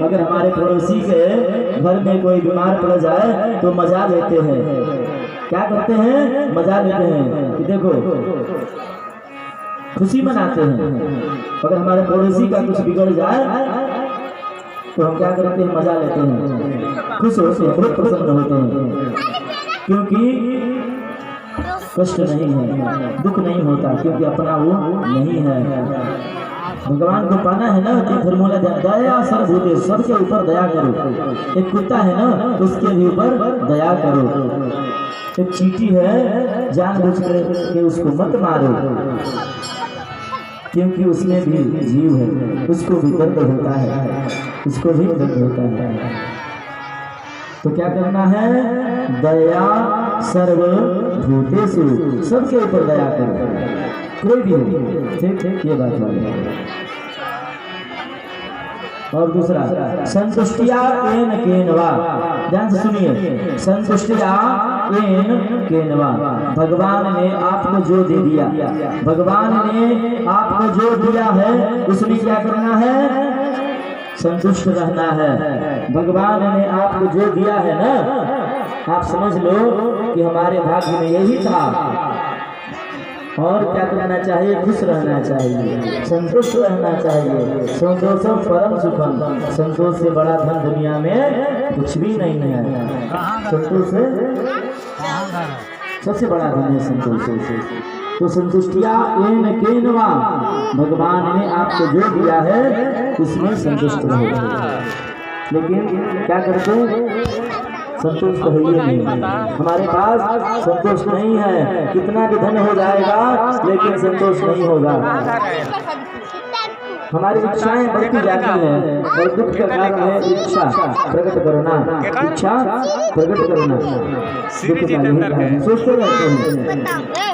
अगर हमारे पड़ोसी के घर में कोई बीमार पड़ जाए तो मजा लेते हैं। क्या करते हैं? मजा लेते हैं कि देखो, खुशी मनाते हैं। अगर हमारे पड़ोसी का कुछ बिगड़ जाए तो हम क्या करते हैं? मजा लेते हैं, खुश होते हैं, बहुत प्रसन्न होते हैं, क्योंकि कष्ट नहीं है, दुख नहीं होता, क्योंकि अपना वो नहीं है। भगवान को पाना है ना, तो फॉर्मूला दया सर्वभूते, सबके ऊपर दया करो। एक कुत्ता है ना, तो उसके भी ऊपर दया करो। एक चींटी है, जानबूझ के उसको मत मारो, क्योंकि उसमें भी जीव है, उसको भी दर्द होता है, उसको भी दर्द होता है। तो क्या करना है? दया सर्वभूतेषु, सबके ऊपर दया करो, कोई भी हो। ठीक ठीक, ये बात है। और दूसरा, संतुष्टिया एन केनवा, ध्यान से सुनिए, संतुष्टिया एन केनवा, भगवान ने आपको जो दे दिया, भगवान ने आपको जो दिया है उसमें क्या करना है? संतुष्ट रहना है। भगवान ने आपको जो दिया है ना, आप समझ लो कि हमारे भाग्य में यही था। और क्या करना चाहिए? खुश रहना चाहिए, संतुष्ट रहना चाहिए। संतोषम परम सुखम, संतोष से बड़ा धन दुनिया में कुछ भी नहीं है। संतोष से सबसे बड़ा धन है संतोष से। तो संतुष्टिया एन केनवा, भगवान ने आपको जो दिया है उसमें संतुष्ट रहो। लेकिन क्या करते? संतोष तो है ही नहीं, हमारे पास संतोष नहीं है। कितना भी धन हो जाएगा लेकिन संतोष नहीं होगा। हमारी इच्छाएं बढ़ती जाती हैं और दुख का कारण है इच्छा प्रकट करना, इच्छा प्रकट करना। दुख का यही कारण, सोचते रहते हैं,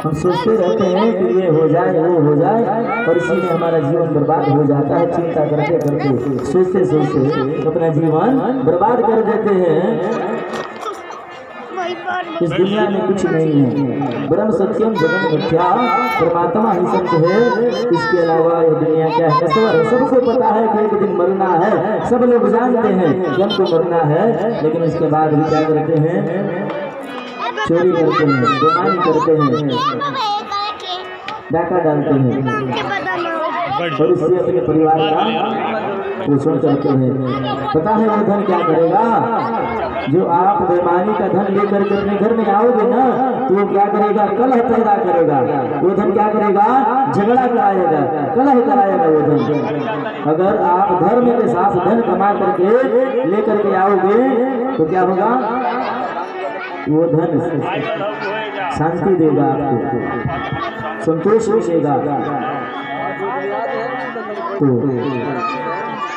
हम सोचते रहते हैं कि ये हो जाए, वो हो जाए, और इसी में हमारा जीवन बर्बाद हो जाता है। चिंता करते करते, सोचते सोचते अपना जीवन बर्बाद कर देते हैं। इस दुनिया में कुछ नहीं है, ब्रह्म सत्यम जगत मिथ्या, परमात्मा ही सत्य है, इसके अलावा ये दुनिया क्या है? नश्वर है। सबको पता है कि एक दिन मरना है, सब लोग जानते हैं कि हमको मरना है, लेकिन इसके बाद भी क्या करते हैं? चोरी करते हैं, बेईमानी करते हैं, डाका डालते हैं, और इससे अपने परिवार का पोषण करते हैं। पता है वो धन क्या करेगा? जो आप बेईमानी का धन लेकर के अपने घर में आओगे ना, तो वो क्या करेगा? कलह पैदा करेगा। वो धन क्या करेगा? झगड़ा कराएगा, कलह कराएगा वो धन। अगर आप धर्म के साथ धन कमा करके लेकर के आओगे तो क्या होगा? वो धन शांति देगा, आपको संतोष मिलेगा। तो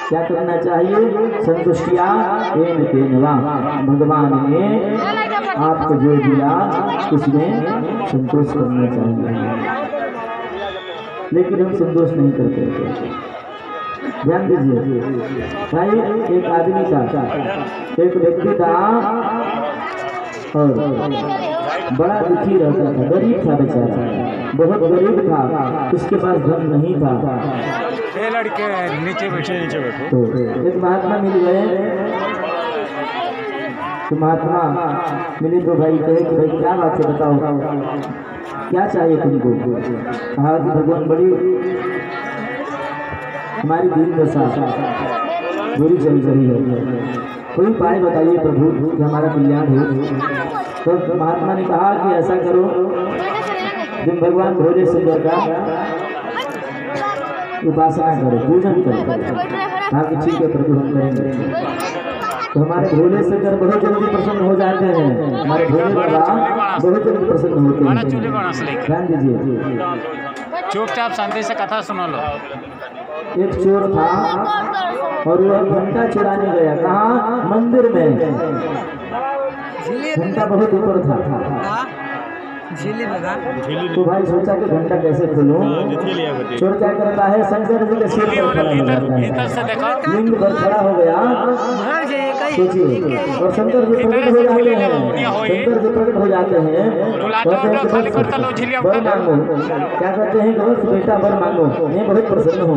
क्या करना चाहिए? संतुष्टिया एन केनवा, भगवान ने आपको जो दिया उसमें संतोष करना चाहिए। लेकिन हम संतोष नहीं करते। ध्यान दीजिए भाई, एक आदमी था, एक व्यक्ति था और बड़ा दुखी रहता था, गरीब था बेचारा, बहुत गरीब था, उसके पास धन नहीं था। ये लड़के नीचे बैठो। तो एक महात्मा मिल गए, तो महात्मा मिले तो भाई कहे कि भाई क्या बात है, बताओ क्या चाहिए तुमको? कहा कि भगवान बड़ी हमारी दीन दशा बुरी चल रही है, कोई उपाय बताइए प्रभु कि हमारा कल्याण हो। तो महात्मा ने कहा कि ऐसा करो, जब भगवान भोले सुंदर का उपासना करो, पूजन करो। हाँ कि ठीक है प्रभु, हम करेंगे। तो हमारे भोले शंकर बहुत जल्दी प्रसन्न हो जाते हैं, हमारे भोले बाबा बहुत जल्दी प्रसन्न होते हैं। ध्यान दीजिए, चुपचाप शांति से कथा सुनो लो। एक चोर था और वह घंटा चुराने गया। कहाँ? मंदिर में। घंटा बहुत ऊपर था। तो भाई सोचा कि घंटा कैसे खोलूं। चोर क्या करता है? शंकर जी के सिर पर खड़ा हो जाता है, लिंग पर खड़ा हो गया। सोचिए, और शंकर जी प्रकट हो जाते हैं, शंकर जी प्रकट हो जाते हैं, वर मांगो। क्या कहते हैं? बेटा वर मांगो, मैं बहुत प्रसन्न हूँ।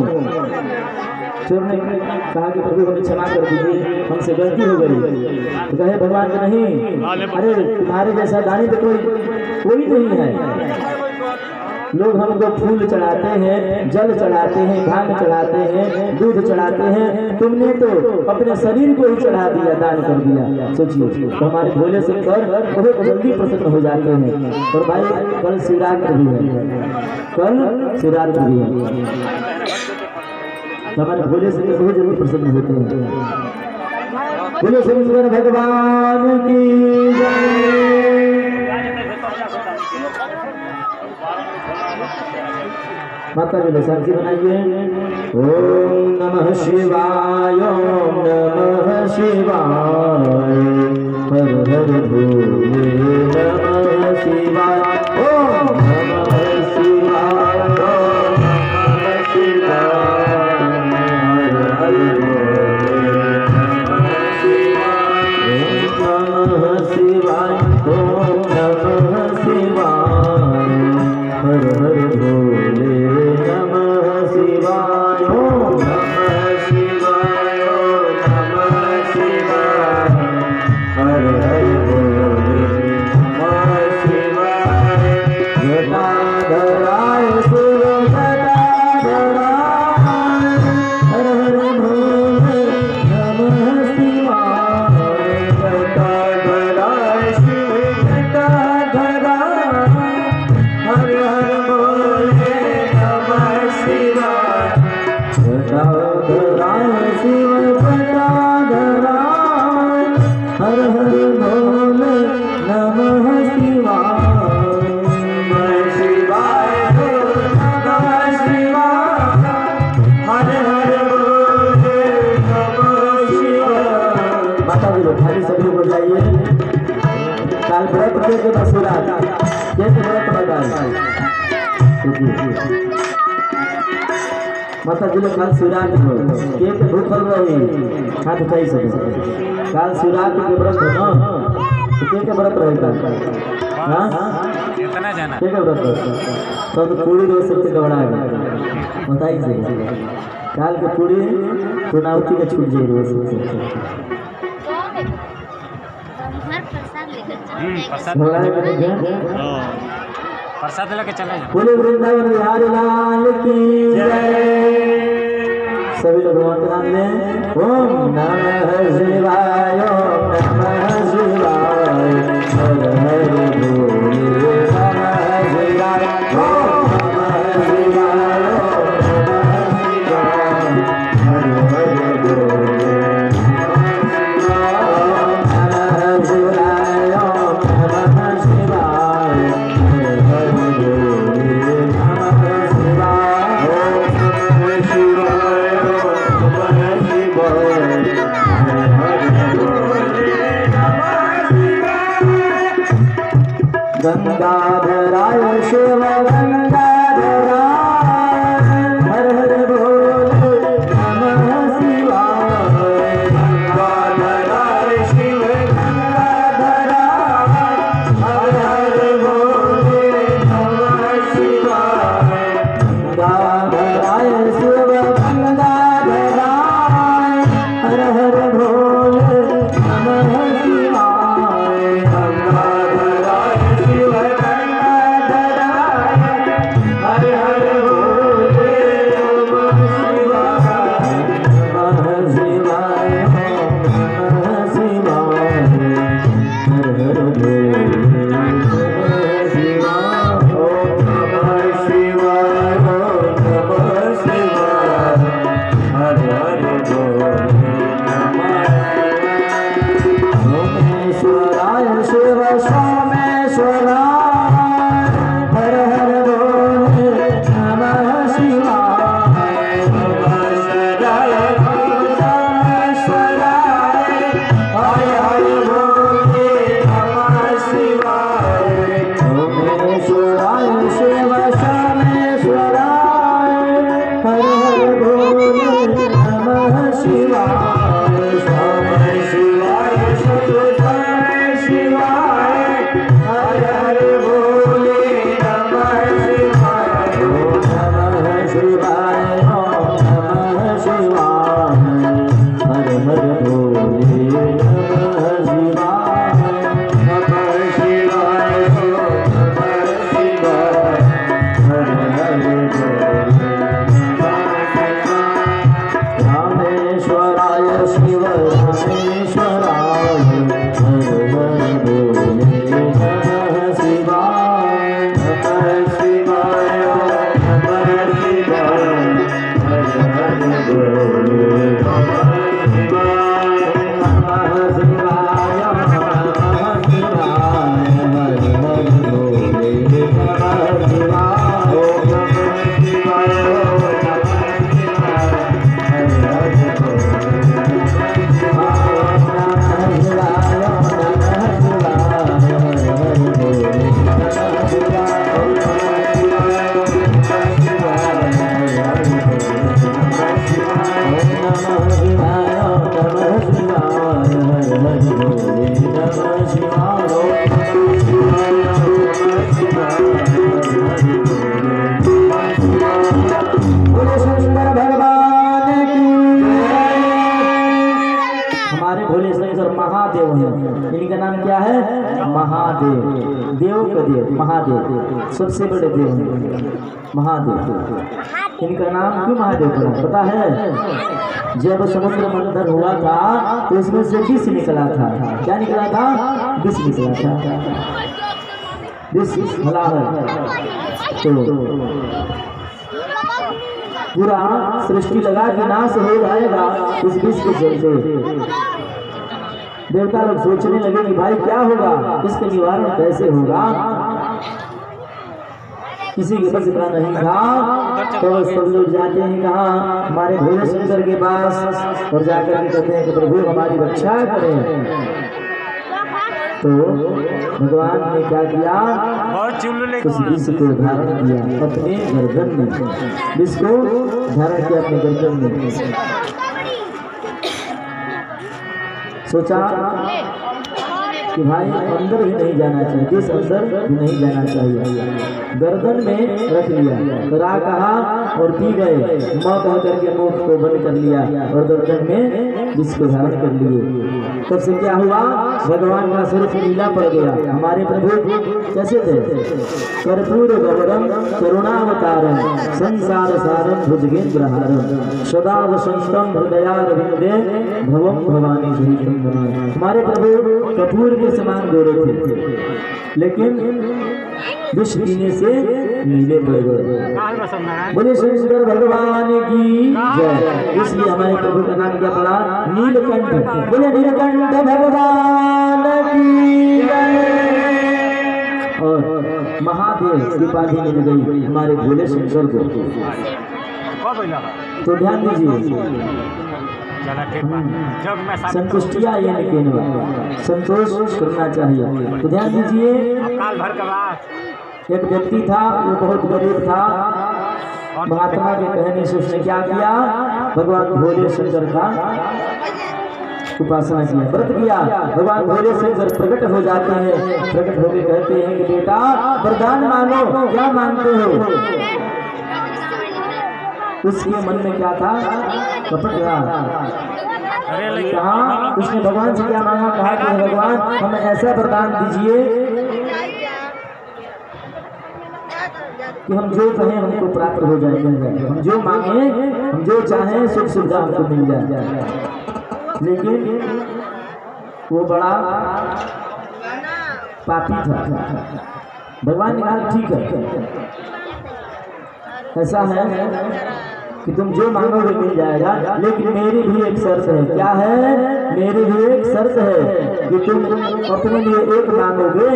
चोर ने कहा कि प्रभु हमें क्षमा कर दीजिए, हमसे गलती हो गई। तो कहे भगवान कि नहीं, अरे तुम्हारे जैसा दानी तो कोई नहीं है। लोग हमको फूल चढ़ाते हैं, जल चढ़ाते हैं, भांग चढ़ाते हैं, दूध चढ़ाते हैं, तुमने तो अपने शरीर को ही चढ़ा दिया, दान कर दिया। सोचिए, तो हमारे भोले से कर बहुत जल्दी प्रसन्न हो जाते हैं। और भाई कल शिवरात्रि भी है, कल शिवरात्रि भी है, तो हमारे भोले से बहुत जल्दी प्रसन्न होते हैं। बोले शंकर भगवान की जय। माता जी शांति बनाइए। ओम नमः शिवाय, ओम नमः शिवाय, हर हर भोले नमः शिवाय, ओम नमः शिवाय, ओम नमः शिवाय, हर हर भोले नमः शिवाय, ओम नमः शिवाय, ओम नमः शिवाय, हर हर भोले नमः शिवाय, ओम नमः शिवाय, ओम नमः शिवाय, हर हर भोले नमः शिवाय। जटाधराय शिव जटाधराय, हर हर भोले नमः शिवाय। जटाधराय शिव जटाधराय, हर हर भोले नमः शिवाय। जटाधराय शिव जटाधराय, हर हर भोले नमः शिवाय। नमः शिवाय, नमः शिवाय, हर हर भोले नमः शिवाय। माता जी लोग खाली सभी लोग जाइए। काल व्रत के दसुरा के व्रत बताए। माता जी लोग काल शिवरात्रि हो, एक भूखल रही, हाथ उठाई सके। काल शिवरात्रि के व्रत हो ना, तो के व्रत रहेगा। हाँ इतना जाना के व्रत रहता, तो पूरी रोज सबसे घबरा गया। बताइए से काल के पूरी चुनावती के छूट जाए रोज सबसे। प्रसाद घबरा गए। प्रसाद लेके चले जाओ। बोले वृंदावन बिहारी लाल की जय। सभी लोग भगवान का नाम लें। ओम नमः शिवाय, ओम नमः शिवाय, हर हर भोले नमः शिवाय, ओम नमः शिवाय, ओम नमः शिवाय, हर हर भोले नमः शिवाय, ओम नमः शिवाय, हर हर भोले नमः शिवाय, ओम नमः शिवाय, ओम नमः शिवाय, हर हर भोले नमः शिवाय। गंगाधराय शिव गंगाधराय, हर हर भोले नमः शिवाय। गंगाधराय शिव गंगाधराय, हर हर भोले नमः शिवाय। गंगाधराय शिव गंगाधराय, हर हर भोले नमः शिवाय। गंगाधराय शिव गंगाधराय, हर हर भोले नमः शिवाय। नमः शिवाय, नमः शिवाय, हर हर भोले नमः शिवाय। ओम नमः शिवाय, ओम नमः शिवाय, हर हर भोले नमः हमारे भोले शंकर महादेव हैं। इनका नाम क्या है? महादेव, देव का देव, महादेव, सबसे बड़े देव हैं महादेव। इनका नाम क्यों महादेव पड़ा पता है? जब समुद्र मंथन हुआ था तो उसमें से विष निकला था। क्या निकला था? विष निकला था, विष हलाहल। तो पूरा सृष्टि लगा कि नाश हो जाएगा इस विष के चलते। देवता लोग सोचने लगे कि भाई क्या होगा, इसका निवारण कैसे होगा। किसी के पास इतना नहीं था तो सब लोग जाते हैं कहाँ? हमारे भोले शंकर के पास, और जाकर के कहते हैं कि प्रभु हमारी रक्षा करें। तो भगवान ने क्या किया? उस विष को धारण किया अपने गर्दन में, विष को धारण किया अपने गर्दन में। सोचा कि भाई अंदर ही नहीं जाना चाहिए, विष अंदर ही नहीं जाना चाहिए, गर्दन में रख लिया, रा कहा और पी गए, माँ कह करके मुख को बंद कर लिया और गर्दन में विष को धारण कर लिए। तब से क्या हुआ? भगवान का स्वरूप लीला पड़ गया। हमारे प्रभु कैसे थे? कर्पूर गौरम करुणावतारम संसार सारम भुजगेंद्रहारम सदा वसंतम हृदयारविंदे भवम भवानी श्रीचंद्रम। हमारे प्रभु कपूर के समान गोरे थे, लेकिन विष पीने से नीले पड़ गए। बोले शंकर भगवान की जय। इसलिए हमारे प्रभु का नाम क्या पड़ा? नीलकंठ। बोले नीलकंठ भगवान की जय। और महादेव की उपाधि मिल गई हमारे भोले शंकर को। तो ध्यान दीजिए, संतुष्टिया यानी केनवा, संतोष करना चाहिए। तो ध्यान दीजिए, एक व्यक्ति था, वो बहुत गरीब था। महात्मा के कहने से उसने क्या किया? भगवान भोले शंकर का उपासना किया, व्रत किया। भगवान भोले शंकर प्रकट हो जाते हैं, प्रकट होकर कहते हैं कि बेटा वरदान मांगो, क्या मांगते हो? उसके मन में क्या था? कपट था। कहा उसने भगवान से क्या मांगा? कहा कि भगवान हमें ऐसा वरदान दीजिए कि हम जो कहें हमको प्राप्त हो जाए, हम जो मांगे, हम जो चाहें सुख सुविधा हमको मिल जाए। लेकिन वो बड़ा पापी था। भगवान ने कहा ठीक है, ऐसा है कि तुम जो मांगोगे मिल जाएगा, लेकिन मेरी भी एक शर्त है। क्या है? मेरी भी एक शर्त है कि तुम अपने लिए एक मांगोगे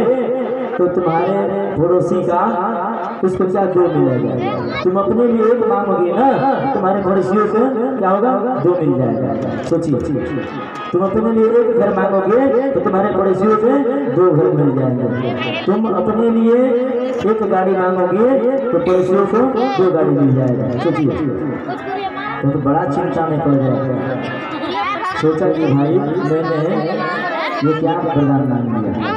तो तुम्हारे पड़ोसी का उसको क्या दो मिलेगा। तुम अपने लिए एक मांगोगे ना, तुम्हारे पड़ोसियों को क्या होगा? दो मिल जाएगा। सोचिए, तुम अपने लिए एक घर मांगोगे तो तुम्हारे पड़ोसियों को दो घर मिल जाएंगे। तुम अपने लिए एक गाड़ी मांगोगे तो पड़ोसियों को दो गाड़ी मिल जाएगा। सोचिए, तो बड़ा चिंता में पड़ जाएगा। सोचा कि भाई मैंने ये क्या वरदान मांग लिया,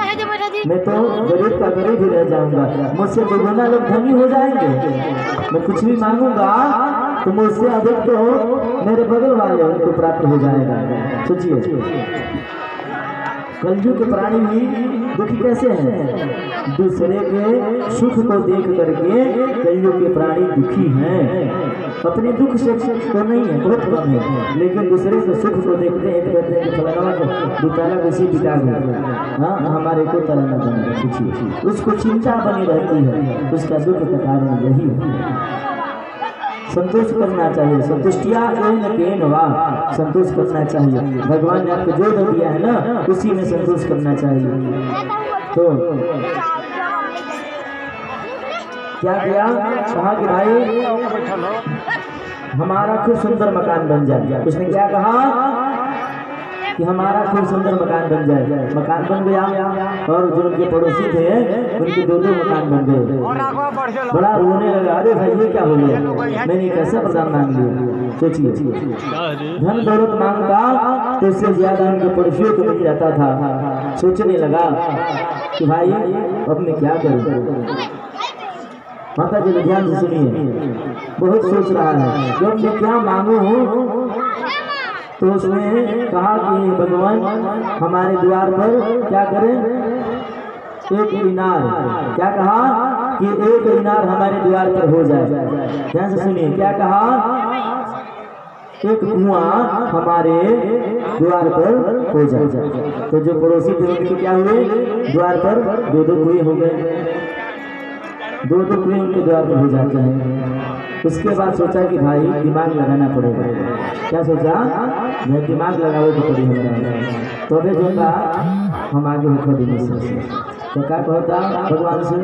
मैं तो गरीब का गरीब ही रह जाऊंगा, मुझसे दुगुना लोग धनी हो जाएंगे। मैं कुछ भी मांगूंगा तो मुझसे अधिक तो मेरे बगल वाले उनको प्राप्त हो जाएगा। सोचिए, कलयुग के प्राणी भी दुखी कैसे हैं? दूसरे के सुख को देख करके कलयुग के प्राणी दुखी हैं। अपने दुख से तो नहीं है, बहुत कम है, लेकिन दूसरे के सुख को देखते हैं, कहते हैं कि फलाना को दुताला किसी पिता गया, हाँ हमारे को तरह न बने। सोचिए, उसको चिंता बनी रहती है, उसका दुख का कारण यही है। संतोष करना चाहिए, संतुष्टिया संतोष करना चाहिए। भगवान ने आपको जो दे दिया है ना, उसी में संतोष करना चाहिए। तो क्या किया? कहा कि भाई हमारा खूब सुंदर मकान बन जाए। उसने क्या कहा कि हमारा खूब सुंदर मकान बन जाए। मकान बन गया और जो उनके पड़ोसी थे उनके दो मकान बन गए। बड़ा रोने लगा, अरे भाई ये क्या हो गया, मैंने कैसे वरदान मांग लिया। सोचिए, धन दौलत मांगता तो उससे ज्यादा उनके पड़ोसियों को मिल जाता था। सोचने लगा कि भाई अब मैं क्या करूं। माता जी ध्यान से सुनिए, बहुत सोच रहा है जब मैं क्या मांगू तो उसने कहा कि भगवान हमारे द्वार पर क्या करें, एक इनार, क्या कहा कि एक इनार हमारे द्वार पर हो जाए। ध्यान से सुनिए, क्या कहा, एक कुआं हमारे द्वार पर हो जाए। तो जो पड़ोसी थे उनके क्या हुए, द्वार पर दो दो कुएं हो गए, दो दो कुएं उनके द्वार पर हो जाते हैं। उसके बाद सोचा कि भाई दिमाग लगाना पड़ेगा। क्या सोचा, मैं दिमाग लगाओ तो पड़ी हमारा, तो अभी जो था हम आगे होकर देने से तो क्या कहता भगवान से,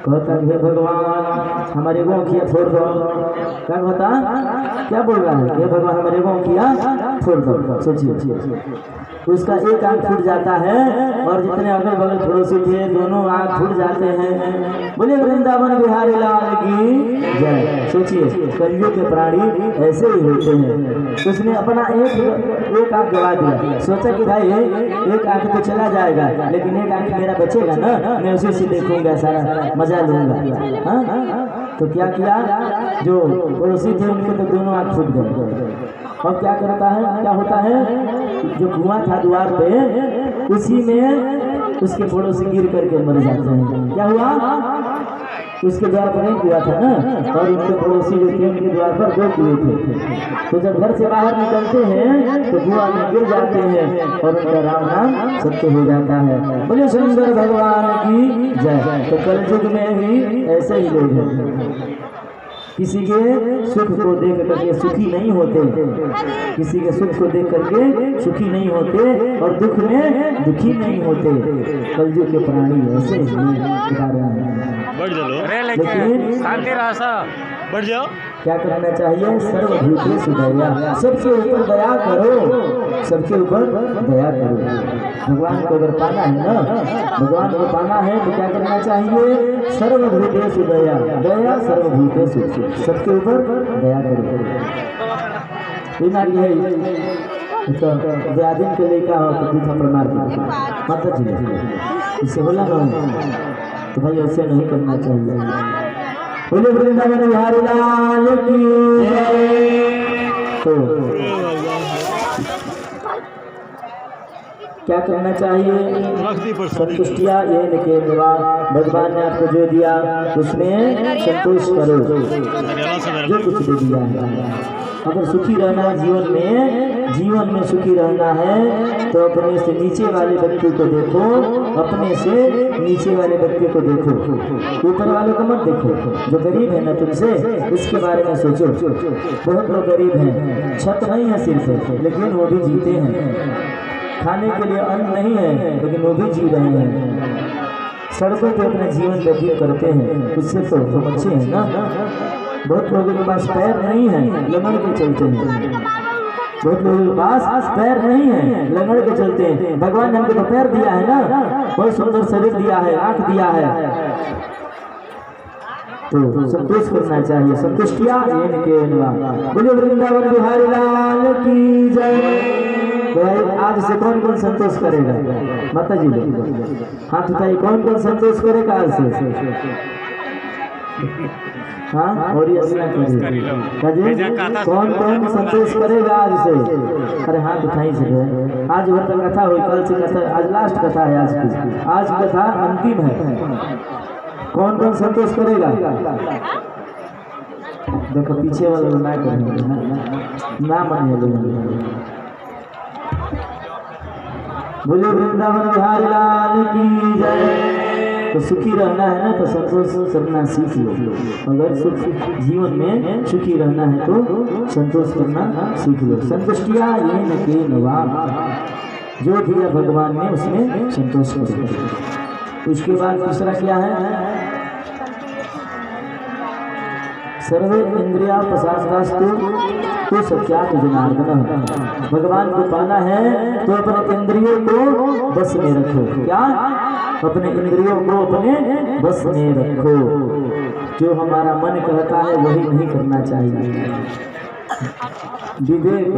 कहता हे भगवान हमारे गाँव किया छोड़ दो। क्या कहता, क्या बोल रहा है, हे भगवान हमारे गाँव किया छोड़ दो। सोचिए, उसका एक आँख फूट जाता है और जितने अगल बगल पड़ोसी थे दोनों आँख फूट जाते हैं। बोले वृंदावन बिहारी लाल की जय। सोचिए, कलयुग के प्राणी ऐसे ही होते हैं। उसने अपना एक आँख गवा दिया, सोचा कि भाई एक आँख तो चला जाएगा लेकिन एक आँख मेरा बचेगा ना, मैं उसी से देखूंगा, सारा मजा लूंगा। तो क्या किया, जो पड़ोसी थे उनके तो दोनों आँख फूट गए। और क्या करता है, क्या होता है, जो कुआं था द्वार पे उसी में उसके पड़ोसी गिर करके मर जाते हैं। क्या हुआ, उसके द्वार पर एक कुआं था ना, और उसके पड़ोसी जो थे उनके द्वार पर दो कुएं थे। तो जब घर से बाहर निकलते हैं तो कुआं में गिर जाते हैं और उनका राम नाम सत्य हो जाता है। बोले सुंदर भगवान की जय। तो कलयुग में भी ऐसे ही लोग हैं, किसी के सुख को देख करके सुखी नहीं होते, किसी के सुख को देख करके सुखी नहीं होते और दुख में दुखी नहीं होते। कलयुग के प्राणी ऐसे ही लेकिन शांति रहा बढ़ जाओ। क्या करना चाहिए, सर्वभूतेषु दया, सबके ऊपर दया करो, सबके ऊपर दया करो। भगवान को अगर पाना है ना, भगवान को पाना है तो क्या करना चाहिए, सर्वभूतेषु दया, दया सर्वभूतेषु, सबके ऊपर दया करो। बीमारी है तो दिन के लिए क्या हो तो दूसरा प्रमाण माता जी इससे बोला ना, तो भाई ऐसे नहीं करना चाहिए। बोले वृंदावन बिहारी लाल की तो क्या करना चाहिए, संतुष्टिया ये के निवास, भगवान ने आपको जो दिया उसमें संतोष करो, जो कुछ दे दिया है। अगर सुखी रहना है जीवन में सुखी रहना है तो अपने से नीचे वाले व्यक्ति को देखो, अपने से नीचे वाले व्यक्ति को देखो, ऊपर वालों को मत देखो। जो गरीब है ना तुमसे उसके बारे में सोचो। बहुत लोग गरीब हैं, छत नहीं है सिर पे लेकिन वो भी जीते हैं, खाने के लिए अन्न नहीं है लेकिन वो भी जी रहे हैं, सड़कों पे अपना जीवन व्यतीत करते हैं, उससे तो अच्छे हैं ना। बहुत लोगों के पास पैर नहीं है, लंगड़ के चलते हैं, बहुत लोगों के पास पैर नहीं है, लंगड़ के चलते हैं। भगवान ने हमको तो पैर दिया है ना, बहुत सुंदर शरीर दिया है, आँख दिया है, तो संतोष करना चाहिए। संतुष्टिया इनके निवास। बोले वृंदावन बिहारी लाल की जय। आज से कौन कौन संतोष करेगा, माता जी हाथ उठाइए, कौन कौन संतोष करेगा आज से। हाँ, और ये कौन कौन संतोष करेगा आज से। अरे हाथ उठाई से आज भर तक कथा हुई, कल से कथा, आज लास्ट कथा है, आज कथा अंतिम है। कौन कौन संतोष करेगा, देखो पीछे वाले ना करेंगे ना मानिए। बोले वृंदावन बिहारी लाल की जय। तो सुखी रहना है ना तो संतोष करना सीख लो। अगर सुख जीवन में सुखी रहना है तो संतोष करना सीख लो। संतुष्टिया ये न के नवाब, जो दिया भगवान ने उसमें संतोष करो। उसके बाद दूसरा क्या है, सर्वे इंद्रिया प्रसादास्तु तो सत्यात जनार्दन। भगवान को पाना है तो अपने इंद्रियों को बस में रखो। क्या, अपने इंद्रियों को अपने बस में रखो। जो हमारा मन कहता है वही नहीं करना चाहिए। विवेक,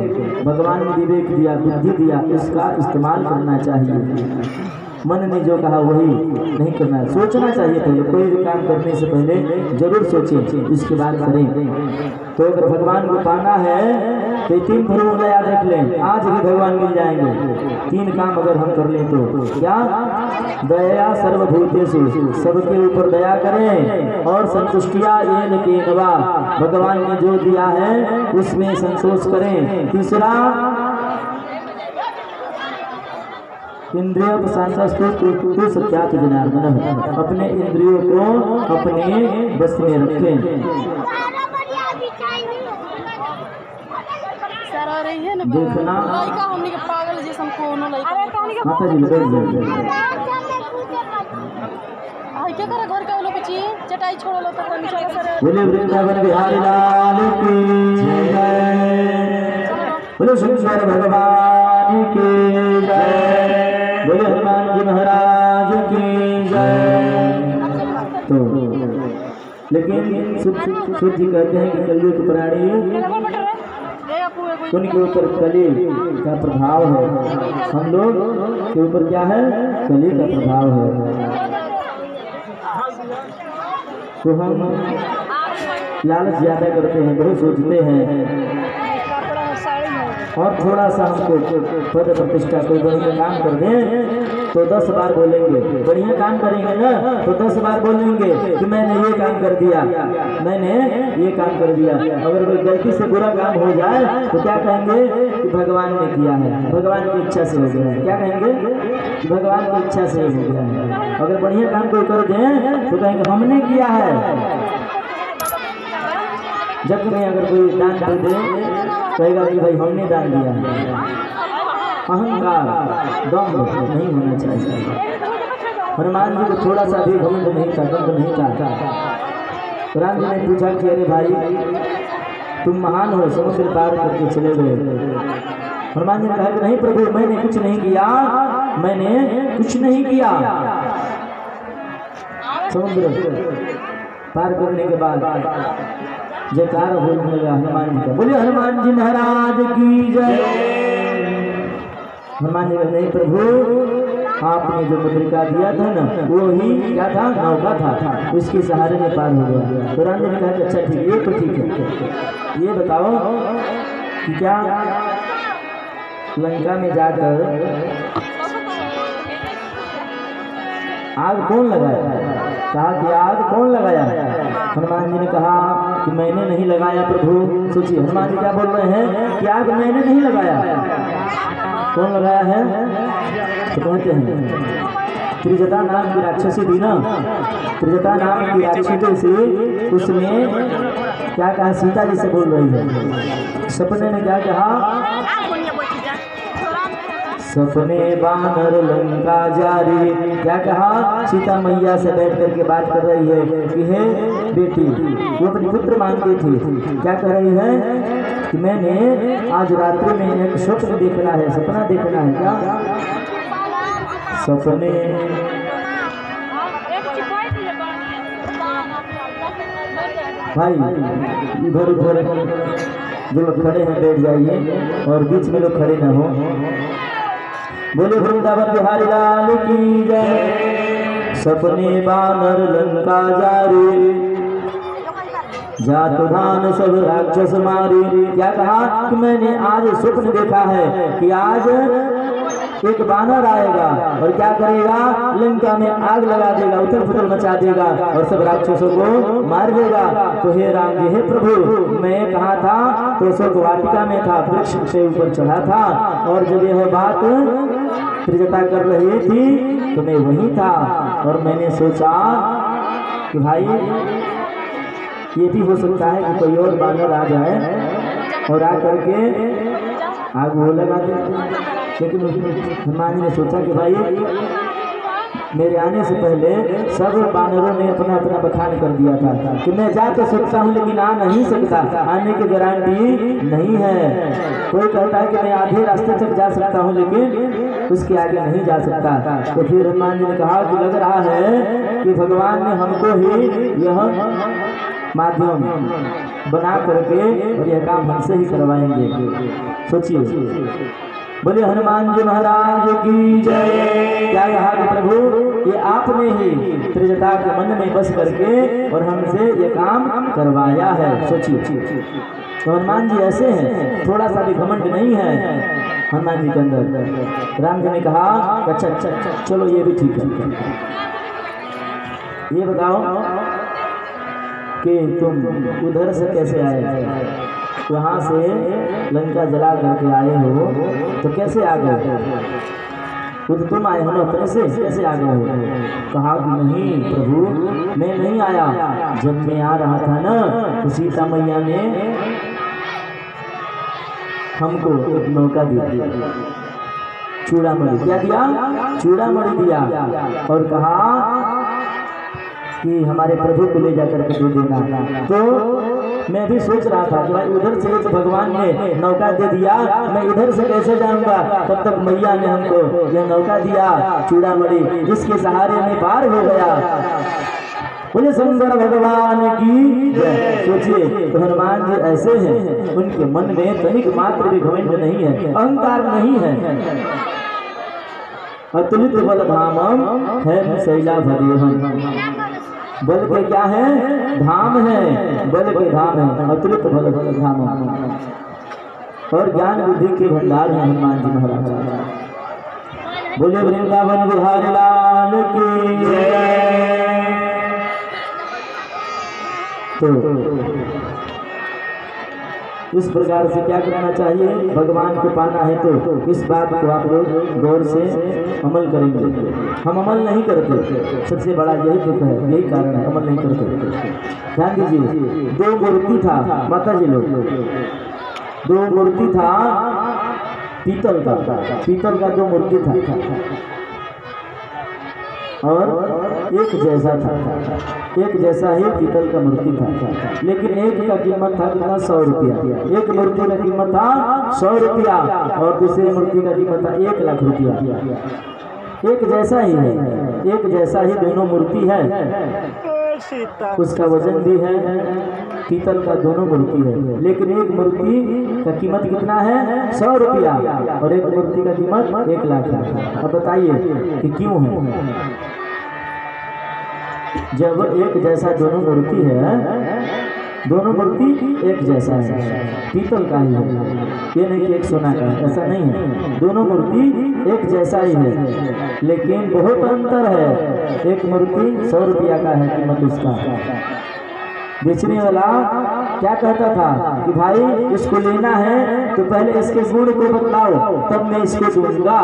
भगवान ने विवेक दिया, बुद्धि दिया, इसका इस्तेमाल करना चाहिए। मन ने जो कहा वही नहीं करना है, सोचना चाहिए पहले। कोई भी काम करने से पहले जरूर सोचें, इसके बाद करें। तो अगर भगवान को पाना है तो 3 फॉर्मूला याद रख लें, आज भी भगवान मिल जाएंगे। 3 काम अगर हम कर लें तो क्या? दया सर्वभूतेषु, सबके ऊपर दया करें, और संतुष्टिया येन केनवा, भगवान ने जो दिया है उसमें संतोष करें। तीसरा, इंद्रियों को सत्यात जनार्दन, अपने इंद्रियों को अपने बस में रखें। देखना माता जी क्या करे घर के लोग चटाई छोड़ लो तो बोले वृंदावन बिहारी लाल की जय, बोले शंकर भगवान की जय, बोले हनुमान जी महाराज की जय। तो लेकिन सूर्य जी कहते हैं कि कलयुग प्राणी उनके ऊपर कली का प्रभाव है, हम लोग के ऊपर क्या है? कली का प्रभाव है। तो हम लालच ज्यादा करते हैं, बहुत सोचते हैं, और थोड़ा सा हमको पद प्रतिष्ठा कोई बढ़िया काम कर दें तो 10 बार बोलेंगे। बढ़िया काम करेंगे ना तो 10 बार बोलेंगे कि मैंने ये काम कर दिया, मैंने ये काम कर दिया। अगर कोई गलती से बुरा काम हो जाए तो क्या कहेंगे? कि भगवान ने किया है, भगवान की इच्छा से हो गया है। क्या कहेंगे? कि भगवान की इच्छा से हो गया है। अगर बढ़िया काम कोई कर दें तो कहेंगे हमने किया है। जब में अगर कोई दान कर दे कहेगा कि भाई हमने दान दिया। अहंकार दम्भ नहीं होना चाहिए। हनुमान जी को थोड़ा सा भी घमंड नहीं था, दम्भ नहीं था। राम जी ने पूछा कि अरे भाई तुम महान हो, समुद्र पार करके चले गए। हनुमान जी ने कहा कि नहीं प्रभु, मैंने कुछ नहीं किया, मैंने कुछ नहीं किया। समुद्र पार करने के बाद जयकार बोलने लगा हनुमान जी का, बोले हनुमान जी महाराज की जय। हनुमान जी ने नहीं प्रभु, आपने जो मुद्रिका दिया था ना वो ही क्या था? नौका था, उसके सहारे में पार हो गया। तो राम जी ने कहा कि अच्छा ठीक, ये तो ठीक है। ये बताओ कि क्या लंका में जाकर आग कौन लगाया? कहा कि आग कौन लगाया? हनुमान जी ने कहा कि मैंने नहीं लगाया प्रभु। सोचिए हनुमान जी क्या बोल रहे हैं कि आग मैंने नहीं लगाया। कौन लगाया है? तो कहते हैं त्रिजटा नाम की राक्षसी थी ना, त्रिजटा नाम की राक्षसी से उसने क्या कहा? सीता जी से बोल रही है। सपने में क्या कहा? सपने बानर लंका जारी, क्या कहा? सीता मैया से बैठ करके बात कर रही है कि हे बेटी, वो अपनी पुत्र मानती थी। क्या कर रही है कि मैंने आज रात्रि में एक स्वप्न देखना है, सपना देखना है। क्या सपने? भाई इधर उधर जो लोग खड़े हैं बैठ जाइए और बीच में लोग खड़े न हो। बोले वृंदावन बिहारी लाल की जय। सपने बानर लंका जारी, जात धान सब राक्षस मारी। क्या कहा कि मैंने आज स्वप्न देखा है कि आज एक बानर आएगा और क्या करेगा? लंका में आग लगा देगा, उथल पुथल मचा देगा और सब राक्षसों को मार देगा। तो हे राम जी, हे प्रभु, मैं कहाँ था? तो स्वर्ग वाटिका में था, वृक्ष से ऊपर चढ़ा था, और जब यह बात त्रिजटा कर रही थी तो मैं वहीं था। और मैंने सोचा कि भाई ये भी हो सकता है कि कोई और बानर आ जाए और आ करके आग वो लगा दे। लेकिन हनुमान जी ने सोचा कि भाई मेरे आने से पहले सब बानरों ने अपना अपना बखान कर दिया था कि मैं जा तो सकता हूँ लेकिन आ नहीं सकता, आने की गारंटी नहीं है। कोई कहता है कि मैं आधे रास्ते तक जा सकता हूँ लेकिन उसके आगे नहीं जा सकता। तो फिर हनुमान जी ने कहा कि लग रहा है कि भगवान ने हमको ही यह माध्यम बना करके और यह काम हमसे ही करवाएंगे। सोचिए बोले हनुमान जी महाराज की जय। क्या कहा कि प्रभु ये आपने ही त्रिजटा के मन में बस करके और हमसे ये काम करवाया है। सोचिए तो हनुमान जी ऐसे हैं, थोड़ा सा भी घमंड नहीं है हनुमान जी के अंदर। राम जी ने कहा अच्छा अच्छा चलो ये भी ठीक है, ये बताओ कि तुम उधर से कैसे आए, वहाँ से लंका जला करके आए हो तो कैसे आ गए? खुद तुम आए हो ना अपने से, कैसे आ गए हो? कहा कि नहीं प्रभु मैं नहीं आया, जब मैं आ रहा था ना तो सीता मैया ने हमको एक मौका दिया, चूड़ामणि। क्या दिया? चूड़ामणि दिया और कहा कि हमारे प्रभु को ले जाकर के दे देना। तो मैं भी सोच रहा था कि भाई उधर से तो भगवान ने नौका दे दिया, मैं इधर से कैसे जाऊंगा? तब तक मैया ने हमको यह नौका दिया चूड़ामणि, जिसके सहारे में पार हो गया। बोले शंकर भगवान की जय। सोचिए तो हनुमान जी ऐसे हैं, उनके मन में तनिक मात्र भी घमंड नहीं है, अहंकार नहीं है। अतुलित बल धामम है शैला भदेहम। बल के क्या है? धाम है, बल के धाम है, अतुलित बल धाम और ज्ञान बुद्धि के भंडार है हनुमान जी महाराज। बोले वृंदावन बिहारी लाल की जय। तो इस प्रकार से क्या करना चाहिए? भगवान को पाना है तो इस बात को आप लोग गौर से अमल करेंगे। हम अमल नहीं करते, सबसे बड़ा यही दुख है, यही कारण है अमल नहीं करते। ध्यान दीजिए, दो मूर्ति था माता जी लोग, दो मूर्ति था पीतल का, पीतल का दो मूर्ति था और एक जैसा था, एक जैसा ही पीतल का मूर्ति था, लेकिन एक का कीमत था कितना? 100 रुपया। एक मूर्ति का कीमत था 100 रुपया और दूसरी मूर्ति का कीमत था 1 लाख रुपया। एक जैसा ही है, एक जैसा ही दोनों मूर्ति है, उसका वजन भी है पीतल का, दोनों मूर्ति है, लेकिन एक मूर्ति का कीमत कितना है? 100 रुपया और एक मूर्ति का कीमत 1 लाख है। अब बताइए कि क्यों है? जब एक जैसा दोनों मूर्ति है, दोनों मूर्ति एक जैसा है, पीतल का ही है, ये नहीं कि एक सोना का है, ऐसा नहीं है, दोनों मूर्ति एक जैसा ही है, लेकिन बहुत अंतर है। एक मूर्ति 100 रुपया का है कीमत उसका। बेचने वाला क्या कहता था कि भाई इसको लेना है तो पहले इसके गुण को बतलाओ, तब मैं इसको दूंगा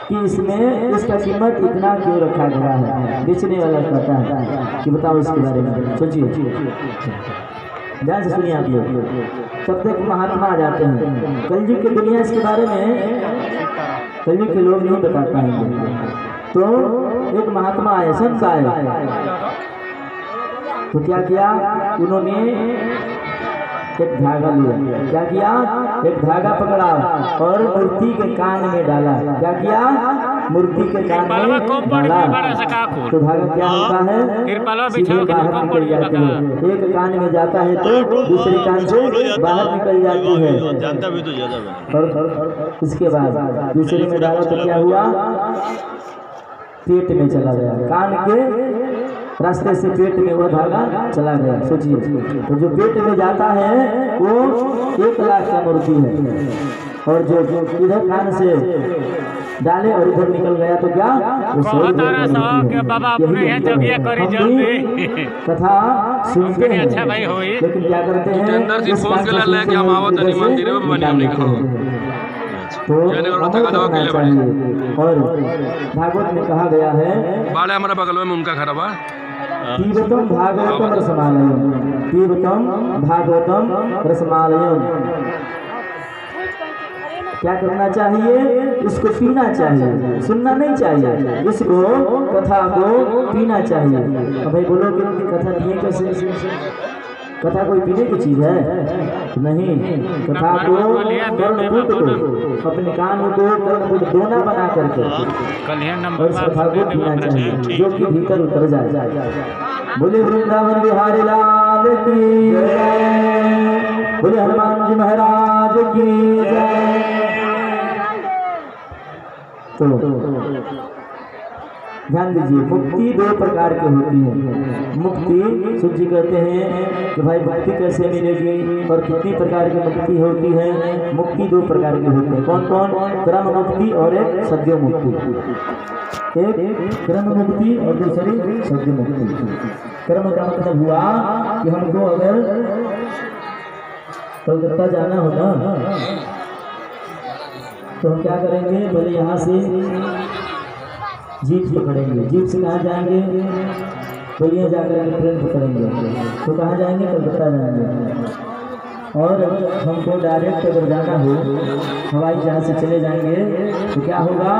कि इसमें इसका कीमत इतना क्यों रखा गया है। बेचने वाला कहता है कि बताओ इसके बारे में। सोचिए, ध्यान से सुनिए आप लोग, तब तक महात्मा आ जाते हैं। कलयुग की दुनिया इसके बारे में कलयुग के लोग नहीं बता पाएंगे। तो एक महात्मा आए, संत आए, तो क्या किया उन्होंने? एक धागा लिया। क्या किया? एक धागा पकड़ा और मूर्ति के कान में डाला। क्या किया? मूर्ति के कान में डाला। तो धागा क्या होता है? सीधे बाहर निकल जाती है। एक कान में जाता है तो दूसरे कान से बाहर निकल जाती है। और इसके बाद दूसरे में डाला तो क्या हुआ? पेट में चला गया, कान के रास्ते से पेट में वो धागा चला गया। सोचिए, तो जो पेट में जाता है वो 1 लाख का मूर्ति है, और जो इधर कान से डाले और इधर निकल गया तो क्या? वो 100 कथा सुनते हैं, लेकिन क्या करते हैं? तो और भागवत में कहा गया है, हमारा बगल में उनका घर बा, पीबतम भागवतम रसमालयम, पीबतम भागवतम रसमालयम। क्या करना चाहिए? इसको पीना चाहिए, सुनना नहीं चाहिए, इसको कथा को पीना चाहिए। अब भाई बोलो कि कथा पिए कैसे? कथा कोई पीने की चीज है? नहीं, कथा को कर्णपुट को, अपने कान को कर्णपुट दोना बना करके और इस कथा को पीना चाहिए, जो कि भीतर उतर जाए। बोले वृंदावन बिहारी लाल की जय। बोले हनुमान जी महाराज की जय। तो ध्यान दीजिए, मुक्ति दो प्रकार की होती है। मुक्ति सूर्य जी कहते हैं कि भाई मुक्ति कैसे मिलेगी और कितनी प्रकार की मुक्ति होती है। मुक्ति दो प्रकार की होती है। कौन कौन? क्रम मुक्ति और एक सद्यो मुक्ति। एक क्रम मुक्ति और दूसरी सद्यो मुक्ति। क्रम का मतलब हुआ कि हमको अगर कलकत्ता जाना होगा तो हम क्या करेंगे, पहले यहाँ से जीप पकड़ेंगे। जीप से कहाँ जाएंगे? बलिया जाकर ट्रेन पकड़ेंगे तो कहाँ जाएंगे? कलकत्ता जाएंगे। और हमको डायरेक्ट अगर जाना हो हवाई जहाज से चले जाएंगे तो क्या होगा?